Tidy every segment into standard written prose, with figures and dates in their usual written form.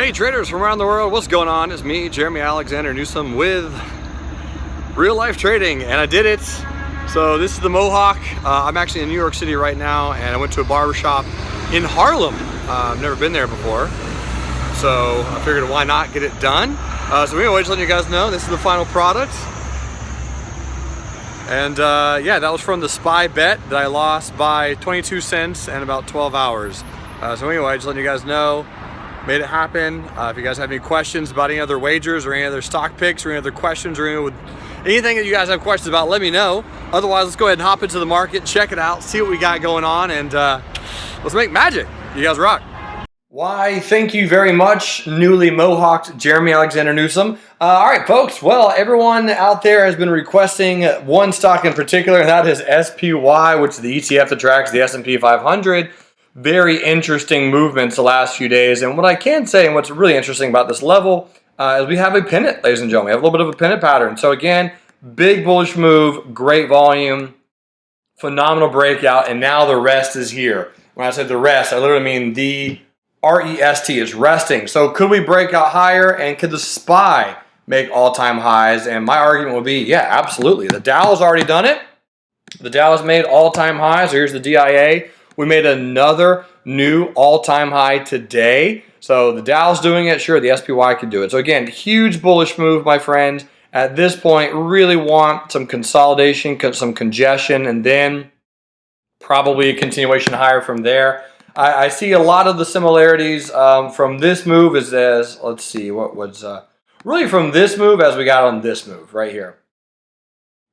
Hey traders from around the world, what's going on? It's me, Jeremy Alexander Newsome with Real Life Trading, and I did it. So this is the Mohawk. I'm actually in New York City right now, and I went to a barbershop in Harlem. I've never been there before, so I figured why not get it done. So anyway, just letting you guys know, this is the final product. And yeah, that was from the SPY bet that I lost by 22 cents and about 12 hours. So anyway, just letting you guys know, made it happen. If you guys have any questions about any other wagers or any other stock picks or any other questions or anything that you guys have questions about, let me know. Otherwise, let's go ahead and hop into the market, check it out, see what we got going on, and let's make magic. You guys rock. Why, thank you very much, newly Mohawked Jeremy Alexander Newsome. All right, folks. Well, everyone out there has been requesting one stock in particular, and that is SPY, which is the ETF that tracks the S&P 500. Very interesting movements the last few days. And what I can say, and what's really interesting about this level, is we have a pennant, ladies and gentlemen. We have a little bit of a pennant pattern. So again, big bullish move, great volume, phenomenal breakout, and now the rest is here. When I say the rest, I literally mean the REST is resting. So could we break out higher, and could the SPY make all-time highs? And my argument would be, yeah, absolutely. The Dow has already done it. The Dow has made all-time highs. So here's the DIA. We made another new all-time high today. So the Dow's doing it. Sure, the SPY could do it. So again, huge bullish move, my friends. At this point, really want some consolidation, some congestion, and then probably a continuation higher from there. I see a lot of the similarities from this move as let's see, what was really from this move as we got on this move right here.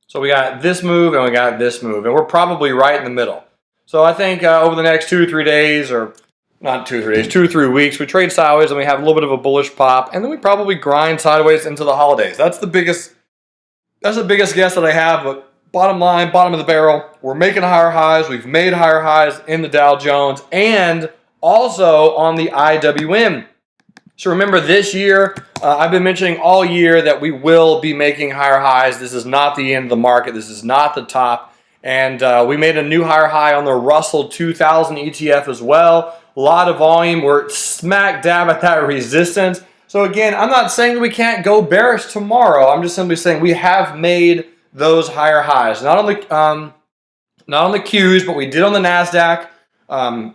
So we got this move and we got this move, and we're probably right in the middle. So I think over the next 2 or 3 days, or not 2 or 3 days, 2 or 3 weeks, we trade sideways and we have a little bit of a bullish pop, and then we probably grind sideways into the holidays. That's the biggest guess that I have. But bottom line, bottom of the barrel, we're making higher highs. We've made higher highs in the Dow Jones and also on the IWM. So remember, this year, I've been mentioning all year that we will be making higher highs. This is not the end of the market. This is not the top. And we made a new higher high on the Russell 2000 ETF as well. A lot of volume. We're smack dab at that resistance. So again, I'm not saying that we can't go bearish tomorrow. I'm just simply saying we have made those higher highs. Not on the Qs, but we did on the NASDAQ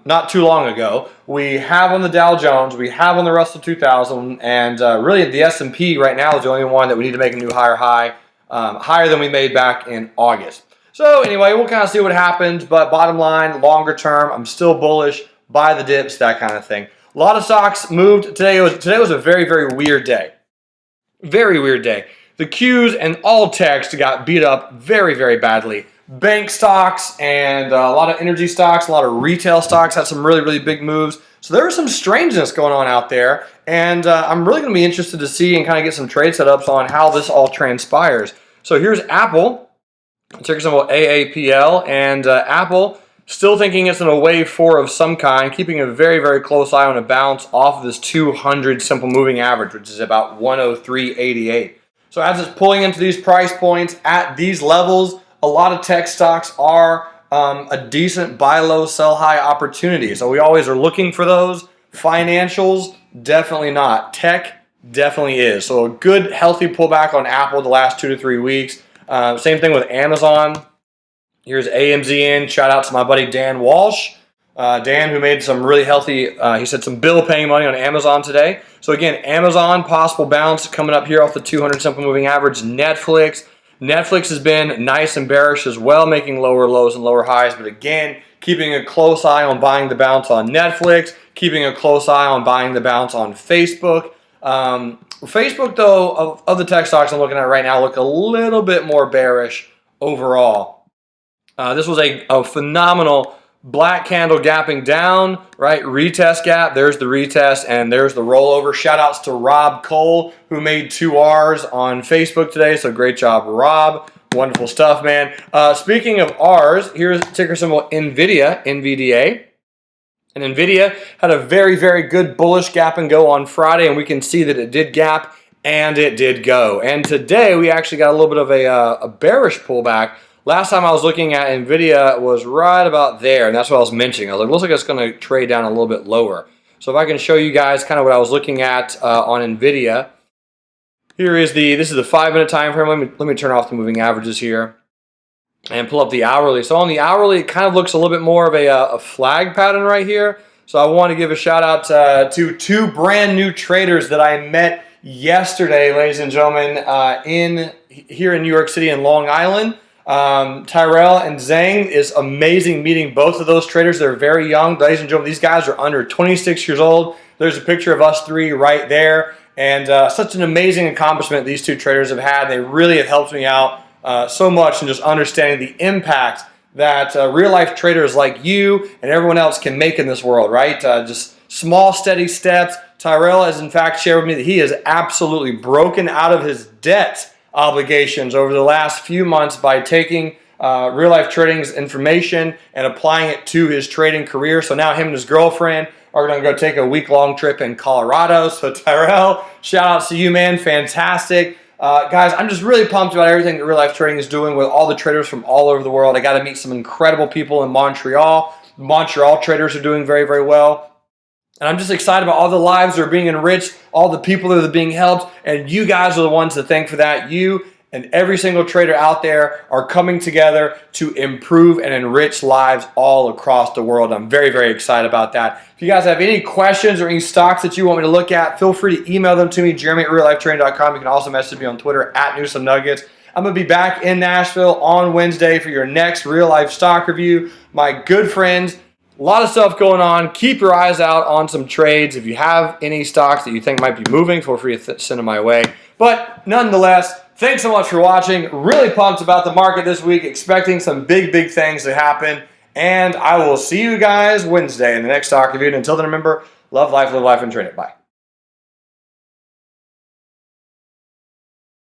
not too long ago. We have on the Dow Jones. We have on the Russell 2000. And really the S&P right now is the only one that we need to make a new higher high, higher than we made back in August. So anyway, we'll kind of see what happens, but bottom line, longer term, I'm still bullish, buy the dips, that kind of thing. A lot of stocks moved today. Today was a very, very weird day. Very weird day. The Qs and all techs got beat up very, very badly. Bank stocks and a lot of energy stocks, a lot of retail stocks had some really, really big moves. So there was some strangeness going on out there, and I'm really going to be interested to see and kind of get some trade setups on how this all transpires. So here's Apple. Ticker symbol AAPL, and Apple still thinking it's in a wave 4 of some kind, keeping a very, very close eye on a bounce off of this 200 simple moving average, which is about 103.88. So as it's pulling into these price points at these levels, a lot of tech stocks are a decent buy low, sell high opportunity. So we always are looking for those. Financials, definitely not. Tech definitely is. So a good, healthy pullback on Apple the last 2 to 3 weeks. Same thing with Amazon. Here's AMZN. Shout out to my buddy Dan Walsh. Dan, who made some really healthy, he said some bill paying money on Amazon today. So again, Amazon, possible bounce coming up here off the 200 simple moving average. Netflix has been nice and bearish as well, making lower lows and lower highs. But again, keeping a close eye on buying the bounce on Netflix, keeping a close eye on buying the bounce on Facebook. Facebook, though, of the tech stocks I'm looking at right now, look a little bit more bearish overall. This was a phenomenal black candle gapping down, right? Retest gap. There's the retest, and there's the rollover. Shout outs to Rob Cole, who made 2 R's on Facebook today. So great job, Rob. Wonderful stuff, man. Speaking of R's, here's ticker symbol NVIDIA. And NVIDIA had a very, very good bullish gap and go on Friday, and we can see that it did gap and it did go. And today we actually got a little bit of a bearish pullback. Last time I was looking at NVIDIA was right about there, and that's what I was mentioning. I was like, looks like it's going to trade down a little bit lower. So if I can show you guys kind of what I was looking at on NVIDIA. This is the 5-minute time frame. Let me turn off the moving averages here and pull up the hourly. So on the hourly, it kind of looks a little bit more of a flag pattern right here. So I want to give a shout out to two brand new traders that I met yesterday, ladies and gentlemen, here in New York City in Long Island. Tyrell and Zhang. Is amazing meeting both of those traders. They're very young. Ladies and gentlemen, these guys are under 26 years old. There's a picture of us three right there. And such an amazing accomplishment these two traders have had. They really have helped me out so much in just understanding the impact that real-life traders like you and everyone else can make in this world, right? Just small, steady steps. Tyrell has, in fact, shared with me that he has absolutely broken out of his debt obligations over the last few months by taking real-life trading's information and applying it to his trading career. So now him and his girlfriend are going to go take a week-long trip in Colorado. So Tyrell, shout out to you, man. Fantastic. Guys, I'm just really pumped about everything that Real Life Trading is doing with all the traders from all over the world. I got to meet some incredible people in Montreal. Montreal traders are doing very, very well. And I'm just excited about all the lives that are being enriched, all the people that are being helped, and you guys are the ones to thank for that. You and every single trader out there are coming together to improve and enrich lives all across the world. I'm very, very excited about that. If you guys have any questions or any stocks that you want me to look at, feel free to email them to me, jeremy@reallifetraining.com. You can also message me on Twitter @NewsomeNuggets. I'm going to be back in Nashville on Wednesday for your next real life stock review. My good friends, a lot of stuff going on. Keep your eyes out on some trades. If you have any stocks that you think might be moving, feel free to send them my way. But nonetheless, thanks so much for watching. Really pumped about the market this week. Expecting some big, big things to happen. And I will see you guys Wednesday in the next stock review. And until then, remember, love life, live life, and trade it. Bye.